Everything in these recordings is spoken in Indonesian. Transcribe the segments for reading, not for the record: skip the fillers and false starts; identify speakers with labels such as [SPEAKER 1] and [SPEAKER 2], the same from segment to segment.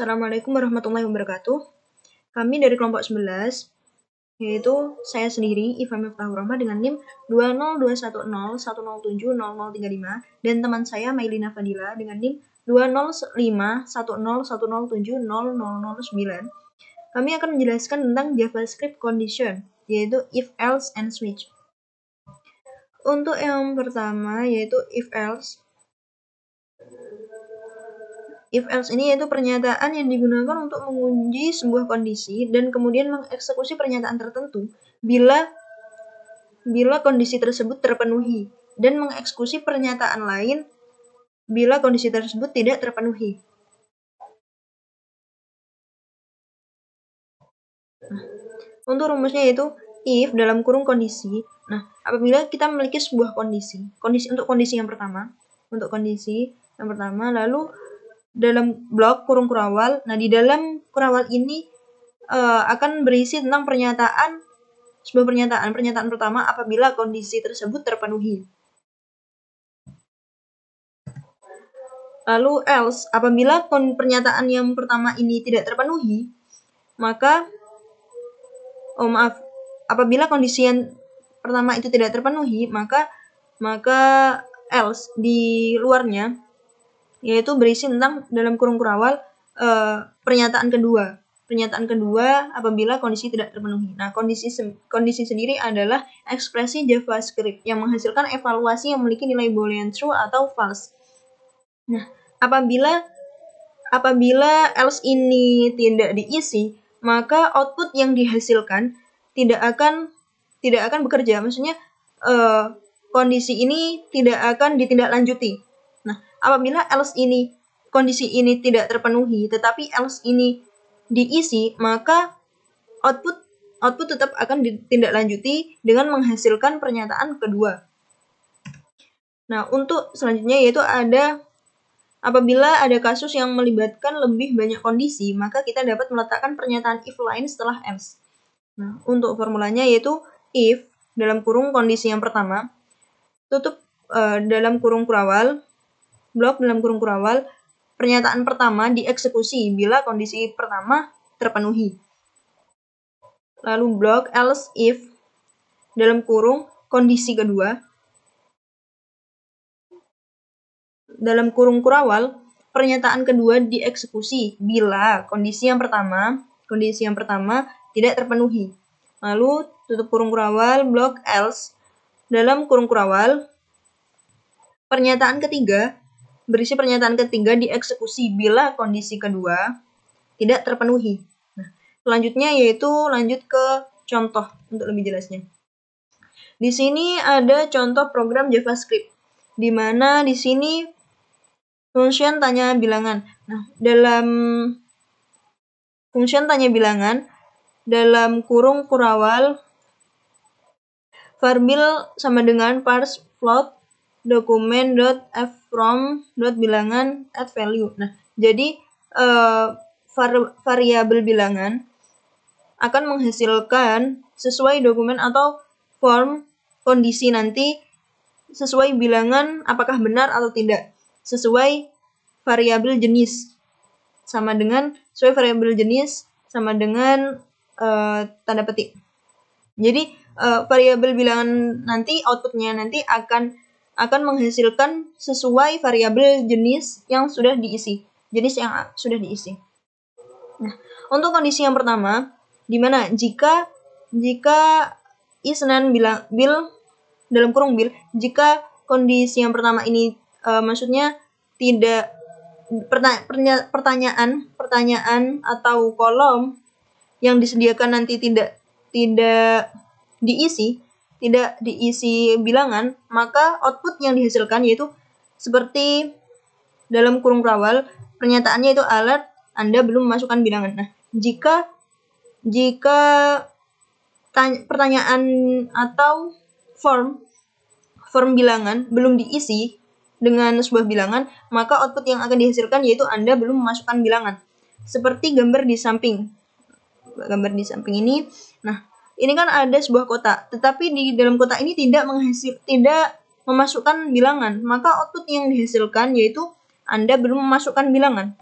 [SPEAKER 1] Assalamualaikum warahmatullahi wabarakatuh. Kami dari kelompok 11, yaitu saya sendiri, Iva Miftahur Rahma dengan NIM 20110107035 dan teman saya Mailina Fadila dengan NIM 2051010070009. Kami akan menjelaskan tentang JavaScript condition, yaitu if, else, and switch. Untuk yang pertama yaitu if, else. If else ini yaitu pernyataan yang digunakan untuk menguji sebuah kondisi dan kemudian mengeksekusi pernyataan tertentu bila kondisi tersebut terpenuhi dan mengeksekusi pernyataan lain bila kondisi tersebut tidak terpenuhi. Untuk rumusnya yaitu if dalam kurung kondisi. Nah, apabila kita memiliki sebuah kondisi untuk kondisi yang pertama, lalu dalam blok kurung kurawal. Nah, di dalam kurawal ini akan berisi tentang sebuah pernyataan pertama apabila kondisi tersebut terpenuhi. Lalu else, apabila pernyataan yang pertama ini tidak terpenuhi, maka apabila kondisi yang pertama itu tidak terpenuhi, maka else di luarnya yaitu berisi tentang dalam kurung kurawal pernyataan kedua apabila kondisi tidak terpenuhi. Nah, kondisi sendiri adalah ekspresi JavaScript yang menghasilkan evaluasi yang memiliki nilai boolean true atau false. Nah, apabila else ini tidak diisi, maka output yang dihasilkan tidak akan bekerja. Maksudnya kondisi ini tidak akan ditindaklanjuti. Nah, apabila else kondisi ini tidak terpenuhi, tetapi else ini diisi, maka output tetap akan ditindaklanjuti dengan menghasilkan pernyataan kedua. Nah, untuk selanjutnya yaitu apabila ada kasus yang melibatkan lebih banyak kondisi, maka kita dapat meletakkan pernyataan if lain setelah else. Nah, untuk formulanya yaitu if dalam kurung kondisi yang pertama, tutup dalam kurung kurawal, blok dalam kurung kurawal, pernyataan pertama dieksekusi bila kondisi pertama terpenuhi. Lalu blok else if dalam kurung kondisi kedua, dalam kurung kurawal, pernyataan kedua dieksekusi bila kondisi yang pertama tidak terpenuhi. Lalu tutup kurung kurawal, blok else dalam kurung kurawal, berisi pernyataan ketiga dieksekusi bila kondisi kedua tidak terpenuhi. Nah, selanjutnya yaitu lanjut ke contoh untuk lebih jelasnya. Di sini ada contoh program JavaScript, di mana di sini function tanya bilangan. Nah, dalam function tanya bilangan dalam kurung kurawal varbil sama dengan parse float document.from.bilangan add value. Nah, jadi variabel bilangan akan menghasilkan sesuai dokumen atau form kondisi nanti sesuai bilangan apakah benar atau tidak, sesuai variabel jenis sama dengan tanda petik. Jadi variabel bilangan nanti outputnya nanti akan menghasilkan sesuai variabel jenis yang sudah diisi. Nah, untuk kondisi yang pertama, di mana jika isnan bil dalam kurung bil, jika kondisi yang pertama ini maksudnya tidak pertanyaan atau kolom yang disediakan nanti tidak diisi bilangan, maka output yang dihasilkan yaitu seperti dalam kurung kurawal, pernyataannya itu alert, Anda belum memasukkan bilangan. Nah, jika pertanyaan atau form bilangan belum diisi dengan sebuah bilangan, maka output yang akan dihasilkan yaitu Anda belum memasukkan bilangan. Seperti gambar di samping ini. Nah, ini kan ada sebuah kotak, tetapi di dalam kotak ini tidak memasukkan bilangan, maka output yang dihasilkan yaitu Anda belum memasukkan bilangan.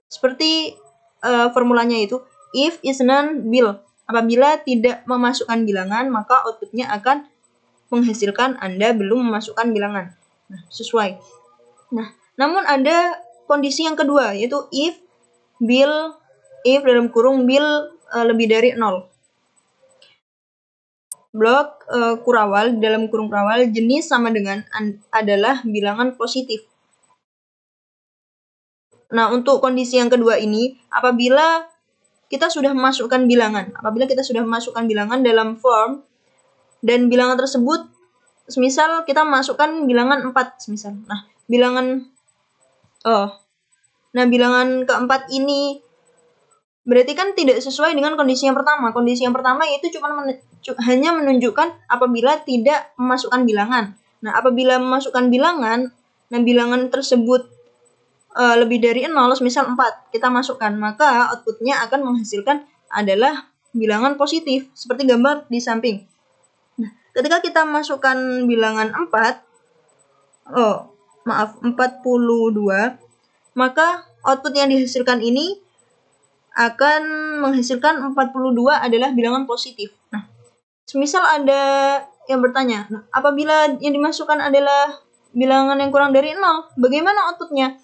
[SPEAKER 1] Seperti formulanya itu, if is non-bill. Apabila tidak memasukkan bilangan, maka outputnya akan menghasilkan Anda belum memasukkan bilangan. Nah, sesuai. Nah, namun ada kondisi yang kedua, yaitu if dalam kurung bill lebih dari 0. Blok kurawal dalam kurung kurawal jenis sama dengan adalah bilangan positif. Nah, untuk kondisi yang kedua ini, apabila kita sudah memasukkan bilangan dalam form dan bilangan tersebut, semisal kita memasukkan bilangan 4, semisal. Nah, bilangan keempat ini berarti kan tidak sesuai dengan kondisi yang pertama. Kondisi yang pertama yaitu hanya menunjukkan apabila tidak memasukkan bilangan. Nah, apabila memasukkan bilangan, nah bilangan tersebut lebih dari 0, misal 4, kita masukkan, maka outputnya akan menghasilkan adalah bilangan positif, seperti gambar di samping. Nah, ketika kita masukkan bilangan 42, maka output yang dihasilkan ini akan menghasilkan 42 adalah bilangan positif. Nah, semisal ada yang bertanya, apabila yang dimasukkan adalah bilangan yang kurang dari 0, bagaimana outputnya?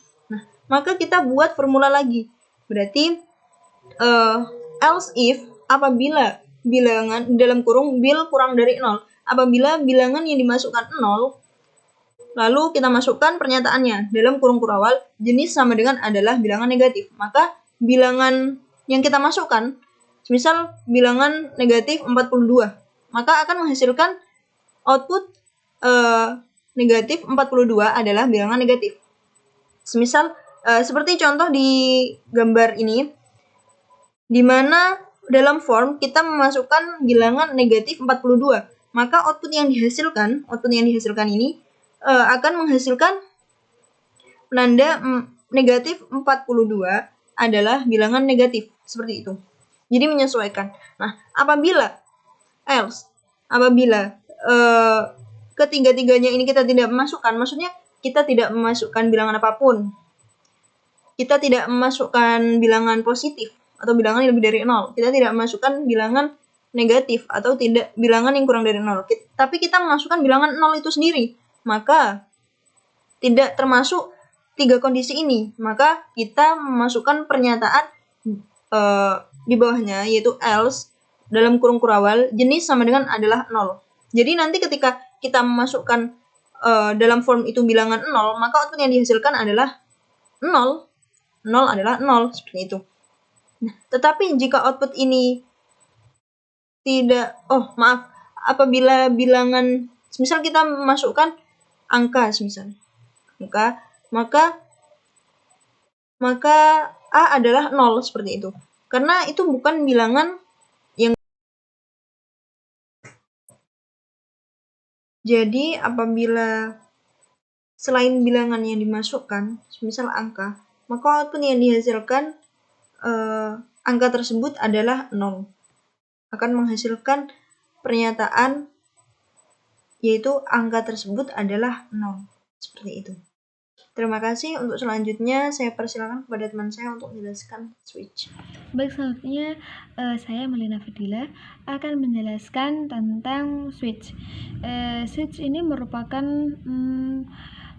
[SPEAKER 1] Maka kita buat formula lagi. Berarti else if apabila bilangan dalam kurung bil kurang dari 0. Apabila bilangan yang dimasukkan 0, lalu kita masukkan pernyataannya dalam kurung kurawal jenis sama dengan adalah bilangan negatif. Maka bilangan yang kita masukkan, misal bilangan negatif 42, maka akan menghasilkan output negatif 42 adalah bilangan negatif. Semisal seperti contoh di gambar ini, di mana dalam form kita memasukkan bilangan negatif 42, maka output yang dihasilkan ini akan menghasilkan penanda negatif 42 adalah bilangan negatif, seperti itu. Jadi menyesuaikan. Nah, apabila ketiga-tiganya ini kita tidak memasukkan, maksudnya kita tidak memasukkan bilangan apapun, kita tidak memasukkan bilangan positif atau bilangan yang lebih dari 0. Kita tidak memasukkan bilangan negatif atau tidak bilangan yang kurang dari 0. Tapi kita memasukkan bilangan 0 itu sendiri. Maka tidak termasuk 3 kondisi ini. Maka kita memasukkan pernyataan di bawahnya, yaitu else dalam kurung kurawal jenis sama dengan adalah 0. Jadi nanti ketika kita memasukkan dalam form itu bilangan 0, maka output yang dihasilkan adalah 0. 0 adalah 0, seperti itu. Nah, tetapi jika output ini apabila bilangan, misal kita memasukkan angka, maka A adalah 0, seperti itu. Karena itu bukan bilangan yang. Jadi apabila selain bilangan yang dimasukkan, misal angka, maka output yang dihasilkan angka tersebut adalah 0. Akan menghasilkan pernyataan yaitu angka tersebut adalah 0. Seperti itu. Terima kasih. Untuk selanjutnya saya persilakan kepada teman saya untuk menjelaskan switch.
[SPEAKER 2] Baik, selanjutnya saya Melina Fadila akan menjelaskan tentang switch. Switch ini merupakan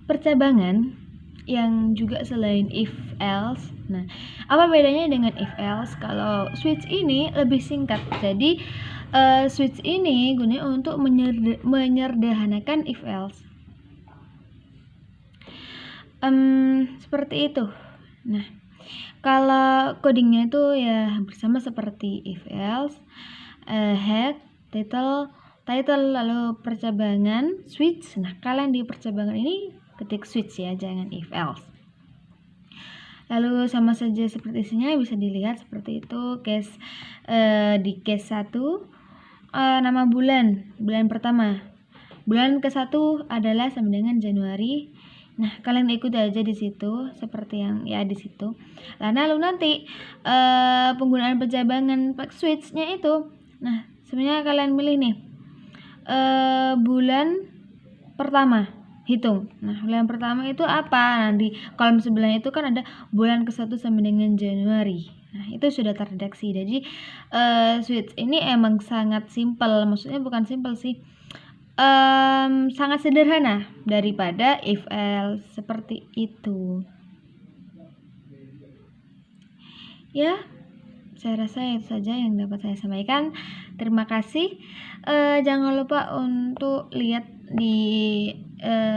[SPEAKER 2] percabangan yang juga selain if else. Nah, apa bedanya dengan if else? Kalau switch ini lebih singkat. Jadi switch ini gunanya untuk menyederhanakan if else. Seperti itu. Nah, kalau codingnya itu ya bersama seperti if else, head, title, lalu percabangan, switch. Nah, kalian di percabangan ini ketik switch ya, jangan if else. Lalu sama saja seperti isinya, bisa dilihat seperti itu. Di case 1 nama bulan pertama. Bulan ke-1 adalah sama dengan Januari. Nah, kalian ikut aja di situ seperti yang ya di situ. Lalu nanti penggunaan percabangan switch-nya itu. Nah, sebenarnya kalian pilih nih bulan pertama. hitung. Nah, bulan pertama itu apa? Nah, di kolom sebelahnya itu kan ada bulan ke-1 sampai dengan Januari. Nah, itu sudah terdeteksi. Jadi switch ini emang sangat simpel. Maksudnya bukan simpel sih. Sangat sederhana daripada if else seperti itu. Ya, saya rasa itu saja yang dapat saya sampaikan. Terima kasih. Jangan lupa untuk lihat di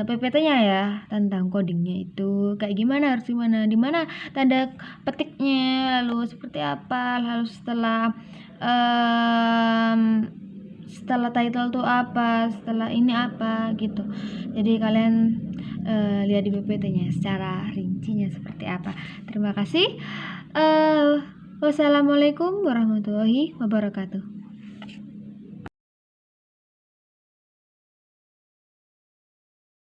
[SPEAKER 2] PPT-nya ya, tentang codingnya itu kayak gimana, harus gimana, di mana tanda petiknya, lalu seperti apa, lalu setelah title tuh apa, setelah ini apa gitu. Jadi kalian lihat di PPT-nya secara rincinya seperti apa. Terima kasih. Wassalamualaikum warahmatullahi wabarakatuh.